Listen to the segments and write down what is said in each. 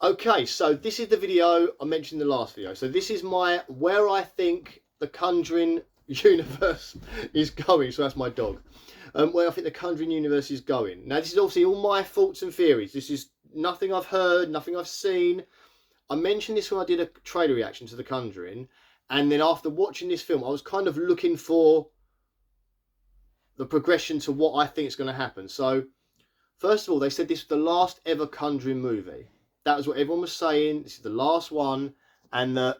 Okay, so this is the video I mentioned in the last video. So this is my where I think the Conjuring universe is going. So that's my dog. Where I think the Conjuring universe is going. Now this is obviously all my thoughts and theories. This is nothing I've heard, nothing I've seen. I mentioned this when I did a trailer reaction to the Conjuring, and then after watching this film, I was kind of looking for the progression to what I think is going to happen. So first of all, they said this was the last ever Conjuring movie. That was what everyone was saying. This is the last one, and that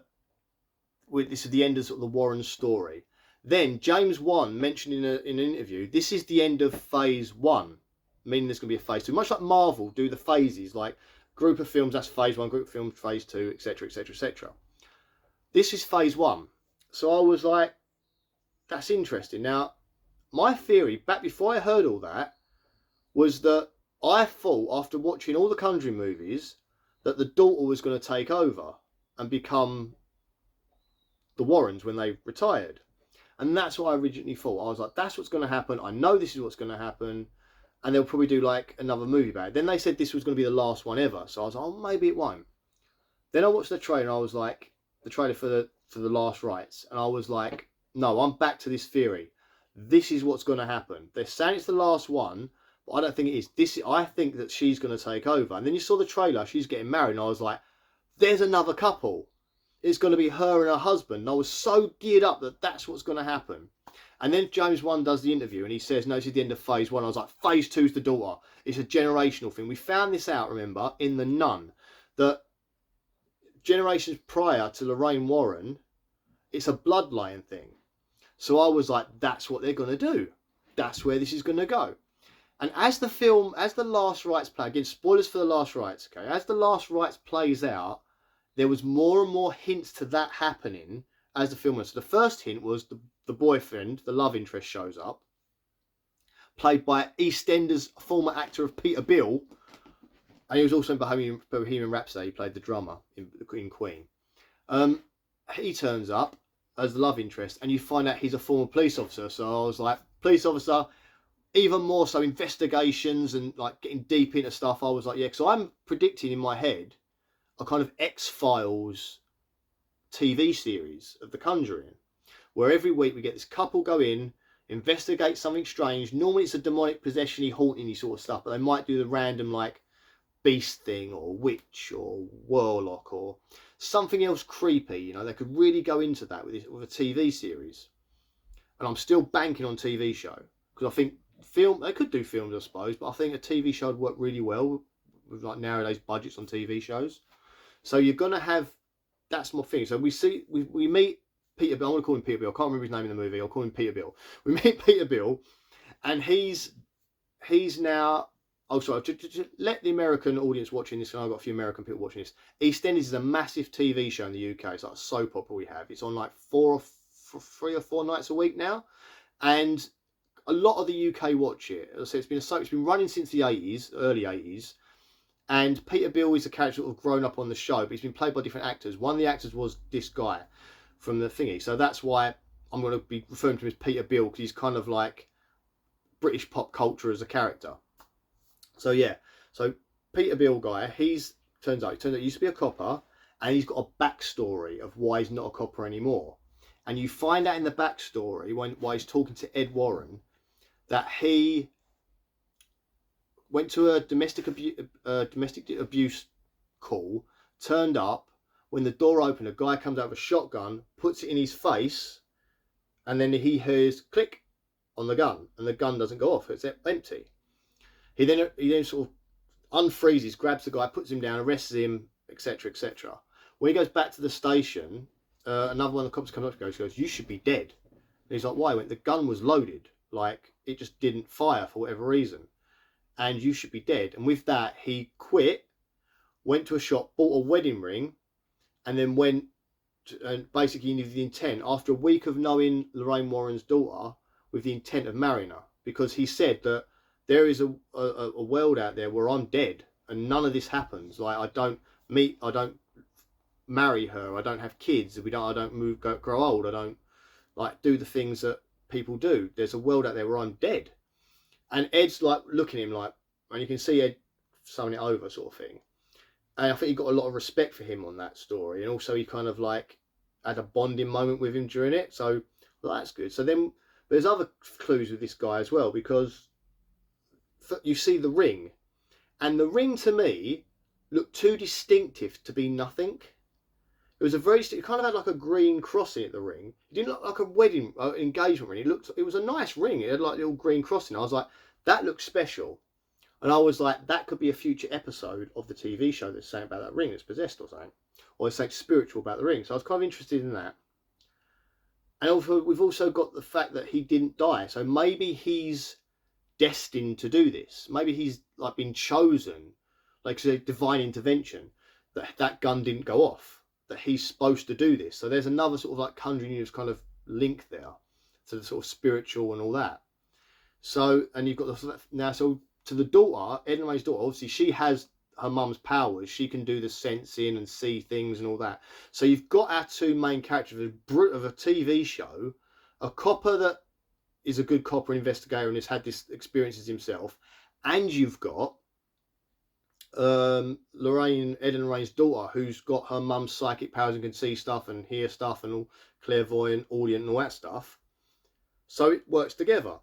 this is the end of sort of the Warren story. Then James Wan mentioned in an interview, this is the end of phase one, meaning there's going to be a phase two. Much like Marvel do the phases, like group of films, that's phase one, group of films, phase two, etc., etc., etc. This is phase one. So I was like, that's interesting. Now, my theory, back before I heard all that, was that I thought, after watching all the Conjuring movies, that the daughter was going to take over and become the Warrens when they retired. And that's what I originally thought. I was like, that's what's going to happen. I know this is what's going to happen. And they'll probably do like another movie about it. Then they said this was going to be the last one ever. So I was like, oh, maybe it won't. Then I watched the trailer and I was like, the trailer for the last rites. And I was like, no, I'm back to this theory. This is what's going to happen. They're saying it's the last one, but I don't think it is. I think that she's going to take over. And then you saw the trailer, she's getting married, and I was like, there's another couple. It's going to be her and her husband. And I was so geared up that that's what's going to happen. And then James Wan does the interview and he says, no, this is the end of phase one. I was like, phase two's the daughter. It's a generational thing. We found this out, remember, in The Nun, that generations prior to Lorraine Warren, it's a bloodline thing. So I was like, that's what they're going to do. That's where this is going to go. And as the last rites play, again, spoilers for the last rites, okay? As the last rites plays out, there was more and more hints to that happening as the film went. So the first hint was the boyfriend, the love interest, shows up, played by EastEnders former actor of Peter Bill, and he was also in Bohemian Rhapsody. He played the drummer in Queen. He turns up as the love interest, and you find out he's a former police officer. So I was like, police officer, even more so investigations and like getting deep into stuff. I was like, yeah, because I'm predicting in my head a kind of X-Files TV series of The Conjuring, where every week we get this couple go in, investigate something strange. Normally it's a demonic possession-y, haunting-y sort of stuff, but they might do the random like beast thing or witch or warlock or something else creepy. You know, they could really go into that with a TV series. And I'm still banking on TV show, because I think they could do films, I suppose, but I think a TV show would work really well with like nowadays budgets on TV shows. So you're gonna have, that's my thing. So we meet Peter Bill. I'm gonna call him Peter Bill. I can't remember his name in the movie. I'll call him Peter Bill. We meet Peter Bill, and he's now. Oh, sorry. To let the American audience watching this, and I've got a few American people watching this. EastEnders is a massive TV show in the UK. It's like a soap opera we have. It's on like 3 or 4 nights a week now, and a lot of the UK watch it. As I said, it's been running since the 80s, early 80s. And Peter Bill is a character that have grown up on the show, but he's been played by different actors. One of the actors was this guy from the thingy. So that's why I'm going to be referring to him as Peter Bill, because he's kind of like British pop culture as a character. So yeah, so Peter Bill guy, turns out he used to be a copper, and he's got a backstory of why he's not a copper anymore. And you find out in the backstory while he's talking to Ed Warren that he went to a domestic abuse call, turned up, when the door opened, a guy comes out with a shotgun, puts it in his face, and then he hears click on the gun, and the gun doesn't go off, it's empty. He then sort of unfreezes, grabs the guy, puts him down, arrests him, etc., etc. When he goes back to the station, another one of the cops comes up and goes, you should be dead. And he's like, why? He went, the gun was loaded, like it just didn't fire for whatever reason, and you should be dead. And with that, he quit, went to a shop, bought a wedding ring, and then went and basically with the intent, after a week of knowing Lorraine Warren's daughter, with the intent of marrying her, because he said that there is a world out there where I'm dead and none of this happens. Like I don't marry her, I don't have kids, I don't grow old, I don't like do the things that people do. There's a world out there where I'm dead. And Ed's like looking at him like, and you can see Ed summing it over sort of thing. And I think he got a lot of respect for him on that story, and also he kind of like had a bonding moment with him during it. So well, that's good. So then there's other clues with this guy as well, because you see the ring, and the ring to me looked too distinctive to be nothing. It was a very, it kind of had like a green cross in it, the ring. It didn't look like a wedding engagement ring. It was a nice ring. It had like a little green cross in it. I was like, that looks special. And I was like, that could be a future episode of the TV show that's saying about that ring that's possessed or something. Or it's something spiritual about the ring. So I was kind of interested in that. And also, we've also got the fact that he didn't die. So maybe he's destined to do this. Maybe he's like been chosen, like a divine intervention, that gun didn't go off, that he's supposed to do this. So there's another sort of like Conjuring Universe kind of link there to the sort of spiritual and all that. So, and you've got the, now, so to the daughter, Ed and Ray's daughter, obviously she has her mum's powers. She can do the sensing and see things and all that. So you've got our two main characters of a TV show, a copper that is a good copper investigator and has had this experiences himself, and you've got Lorraine, Ed and Lorraine's daughter, who's got her mum's psychic powers and can see stuff and hear stuff and all clairvoyant, audient and all that stuff. So it works together.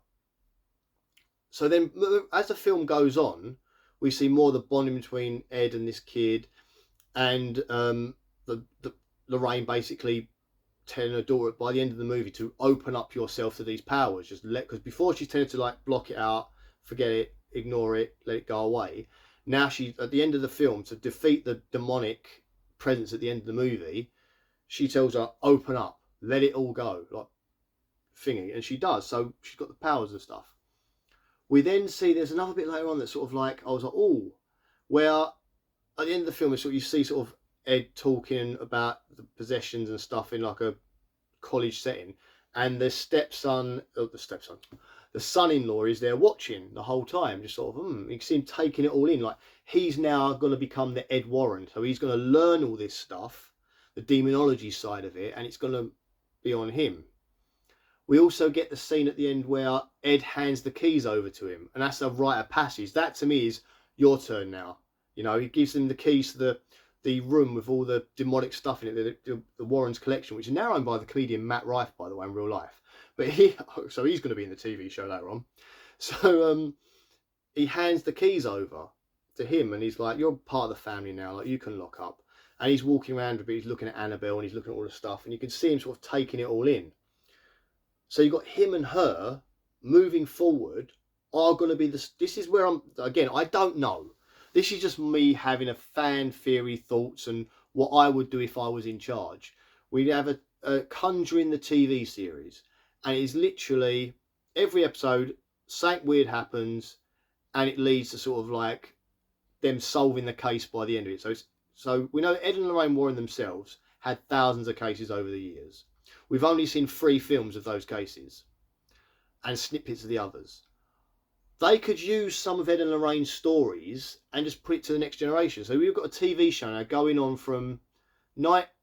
So then as the film goes on, we see more of the bonding between Ed and this kid, and the Lorraine basically telling her daughter by the end of the movie to open up yourself to these powers. Just because before she tended to like block it out, forget it, ignore it, let it go away. Now she, at the end of the film, to defeat the demonic presence at the end of the movie, she tells her, open up, let it all go, like thingy, and she does. So she's got the powers and stuff. We then see there's another bit later on that sort of like, I was like, oh, where at the end of the film, it's sort of, you see sort of Ed talking about the possessions and stuff in like a college setting, and the son-in-law is there watching the whole time, just sort of, you can see him taking it all in. Like, he's now going to become the Ed Warren, so he's going to learn all this stuff, the demonology side of it, and it's going to be on him. We also get the scene at the end where Ed hands the keys over to him, and that's a rite of passage. That to me is your turn now. You know, he gives him the keys to the room with all the demonic stuff in it, the Warren's collection, which is now owned by the comedian Matt Rife, by the way, in real life. But so he's going to be in the TV show later on. So he hands the keys over to him, and he's like, you're part of the family now, like you can lock up. And he's walking around a bit, he's looking at Annabelle and he's looking at all the stuff, and you can see him sort of taking it all in. So you've got him and her moving forward are going to be this is where I don't know. This is just me having a fan theory thoughts and what I would do if I was in charge. We'd have a Conjuring the TV series, and it's literally every episode something weird happens, and it leads to sort of like them solving the case by the end of it. So we know Ed and Lorraine Warren themselves had thousands of cases over the years. We've only seen 3 films of those cases and snippets of the others. They could use some of Ed and Lorraine's stories and just put it to the next generation. So we've got a TV show now going on from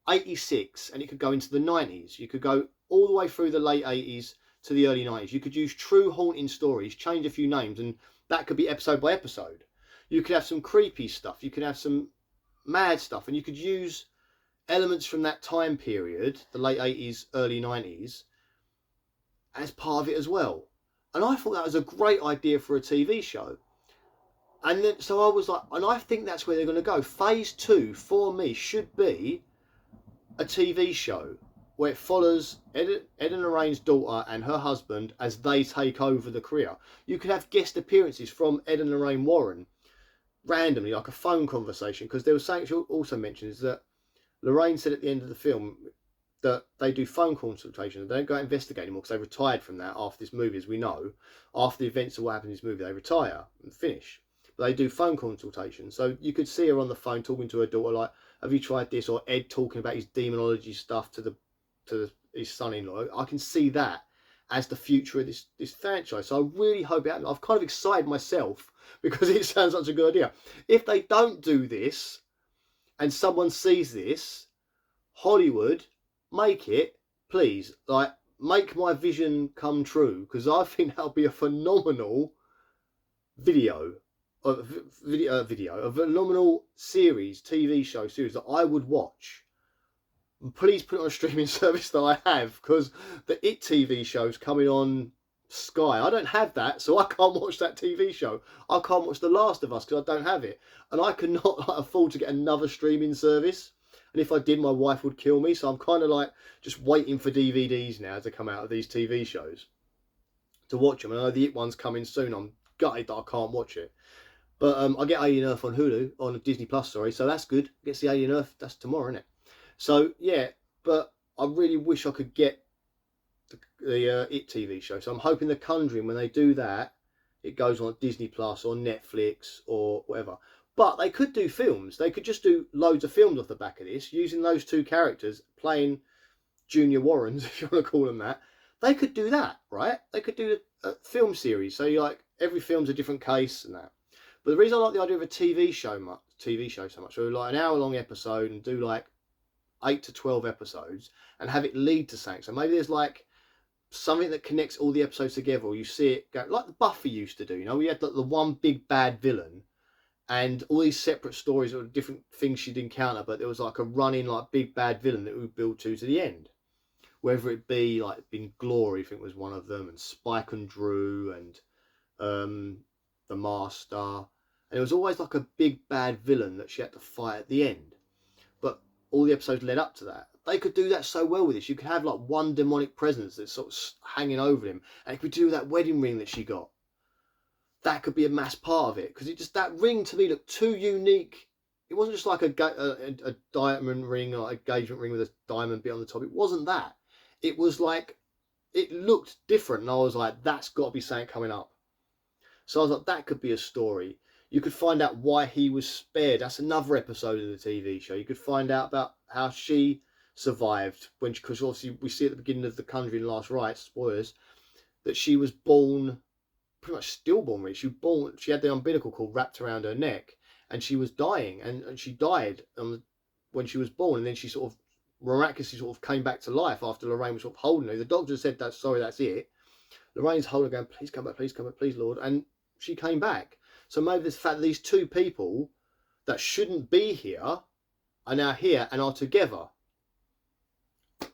86, and it could go into the 90s. You could go all the way through the late 80s to the early 90s. You could use true haunting stories, change a few names, and that could be episode by episode. You could have some creepy stuff. You could have some mad stuff, and you could use elements from that time period, the late 80s, early 90s, as part of it as well. And I thought that was a great idea for a TV show. And then, so I was like, and I think that's where they're going to go. Phase 2 for me should be a TV show where it follows Ed and Lorraine's daughter and her husband as they take over the career. You could have guest appearances from Ed and Lorraine Warren randomly, like a phone conversation, because there was something she also mentioned is that Lorraine said at the end of the film that they do phone consultations. They don't go out investigate anymore because they retired from that after this movie, as we know. After the events of what happened in this movie, they retire and finish. But they do phone consultations. So you could see her on the phone talking to her daughter, like, have you tried this? Or Ed talking about his demonology stuff to his son-in-law. I can see that as the future of this franchise. So I really hope it happens. I've kind of excited myself because it sounds such a good idea. If they don't do this and someone sees this, Hollywood, make it, please. Like, make my vision come true, because I think that'll be a phenomenal video a phenomenal series, TV show series that I would watch, please put it on a streaming service that I have, because the It TV show's coming on Sky. I don't have that, so I can't watch that TV show. I can't watch The Last of Us because I don't have it, and I could not afford to get another streaming service. And if I did, my wife would kill me. So I'm kind of like just waiting for DVDs now to come out of these TV shows to watch them. And I know the It one's coming soon. I'm gutted that I can't watch it. But I get Alien Earth on Hulu, on Disney Plus, sorry. So that's good. Gets the Alien Earth. That's tomorrow, isn't it? So yeah, but I really wish I could get the It TV show. So I'm hoping The Conjuring, when they do that, it goes on Disney Plus or Netflix or whatever. But they could do films. They could just do loads of films off the back of this, using those two characters playing Junior Warrens, if you want to call them that. They could do that, right? They could do a film series. So you like every film's a different case and that. But the reason I like the idea of a TV show so much, so like an hour-long episode and do like 8 to 12 episodes and have it lead to something. So maybe there's like something that connects all the episodes together, or you see it go like the Buffy used to do. You know, we had the one big bad villain and all these separate stories or different things she'd encounter, but there was like a running like big bad villain that would build to the end. Whether it be like in Glory, I think was one of them, and Spike and Drew, and the Master, and it was always like a big bad villain that she had to fight at the end. But all the episodes led up to that. They could do that so well with this. You could have like one demonic presence that's sort of hanging over him, and it could do that wedding ring that she got. That could be a mass part of it, because it just, that ring to me looked too unique. It wasn't just like a diamond ring or engagement ring with a diamond bit on the top. It wasn't that. It was like, it looked different, and I was like, that's got to be something coming up. So I was like, that could be a story. You could find out why he was spared. That's another episode of the TV show. You could find out about how she survived, when, because obviously we see at the beginning of The Conjuring Last Rites, spoilers, that she was born, pretty much stillborn really. She had the umbilical cord wrapped around her neck, and she was dying, and she died when she was born, and then she sort of miraculously sort of came back to life after Lorraine was sort of holding her. The doctor said, "That's sorry, that's it." Lorraine's holding her, going, "Please come back, please, Lord," and she came back. So maybe the fact that these two people that shouldn't be here are now here and are together.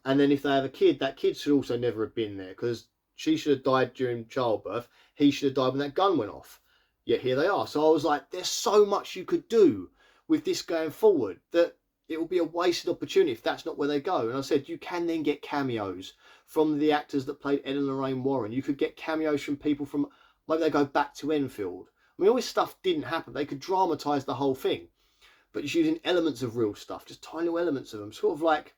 And then if they have a kid, that kid should also never have been there, because she should have died during childbirth. He should have died when that gun went off. Yet here they are. So I was like, there's so much you could do with this going forward that it will be a wasted opportunity if that's not where they go. And I said, you can then get cameos from the actors that played Ed and Lorraine Warren. You could get cameos from people from, maybe they go back to Enfield. I mean, all this stuff didn't happen. They could dramatise the whole thing, but just using elements of real stuff, just tiny little elements of them, sort of like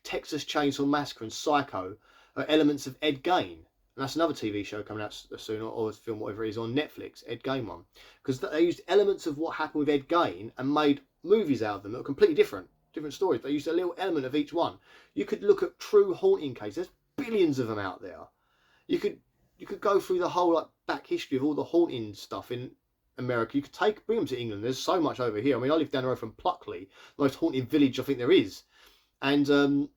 Texas Chainsaw Massacre and Psycho are elements of Ed Gein. And that's another TV show coming out soon, or a film, whatever it is, on Netflix, Ed Gein one. Because they used elements of what happened with Ed Gein and made movies out of them that were completely different stories. They used a little element of each one. You could look at true haunting cases. There's billions of them out there. You could go through the whole like back history of all the haunting stuff in America. You could bring them to England. There's so much over here. I mean, I live down the road from Pluckley, the most haunted village I think there is. And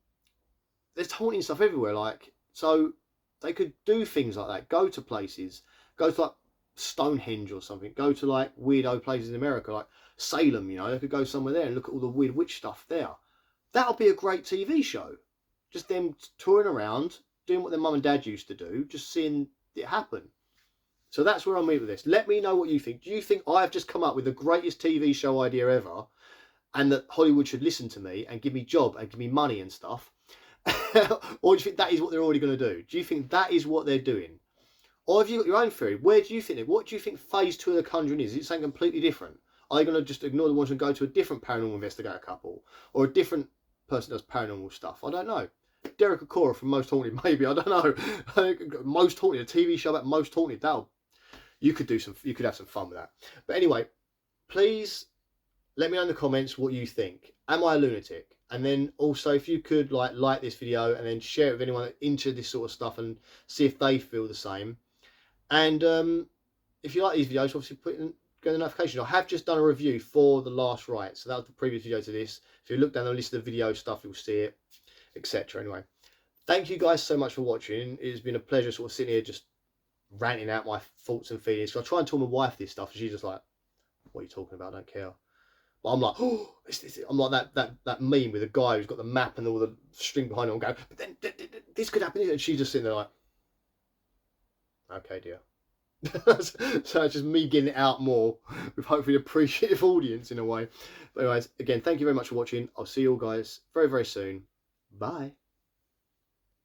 there's haunting stuff everywhere. Like, so they could do things like that. Go to places. Go to like Stonehenge or something. Go to like weirdo places in America, like Salem, you know. They could go somewhere there and look at all the weird witch stuff there. That'll be a great TV show. Just them touring around, doing what their mum and dad used to do, just seeing it happen. So that's where I'm at with this. Let me know what you think. Do you think I've just come up with the greatest TV show idea ever, and that Hollywood should listen to me and give me job and give me money and stuff? Or do you think that is what they're already going to do? Do you think that is what they're doing? Or have you got your own theory? Where do you think it? What do you think phase 2 of The Conjuring is? Is it something completely different? Are they going to just ignore the ones and go to a different paranormal investigator couple? Or a different person that does paranormal stuff? I don't know. Derek Acora from Most Haunted, maybe. I don't know. Most Haunted, a TV show about Most Haunted. You could have some fun with that. But anyway, please let me know in the comments what you think. Am I a lunatic? And then also, if you could like this video and then share it with anyone into this sort of stuff and see if they feel the same. And if you like these videos, obviously go to the notification. I have just done a review for The Last Rite, so that was the previous video to this. If you look down the list of the video stuff, you'll see it, etc. Anyway, thank you guys so much for watching. It's been a pleasure sort of sitting here just ranting out my thoughts and feelings. So I try and tell my wife this stuff, and she's just like, what are you talking about? I don't care. But I'm like, oh, I'm like that meme with a guy who's got the map and all the string behind him. I'm going, but then this could happen. And she's just sitting there like, okay, dear. So it's just me getting it out more with hopefully an appreciative audience in a way. But anyways, again, thank you very much for watching. I'll see you all guys very, very soon. Bye.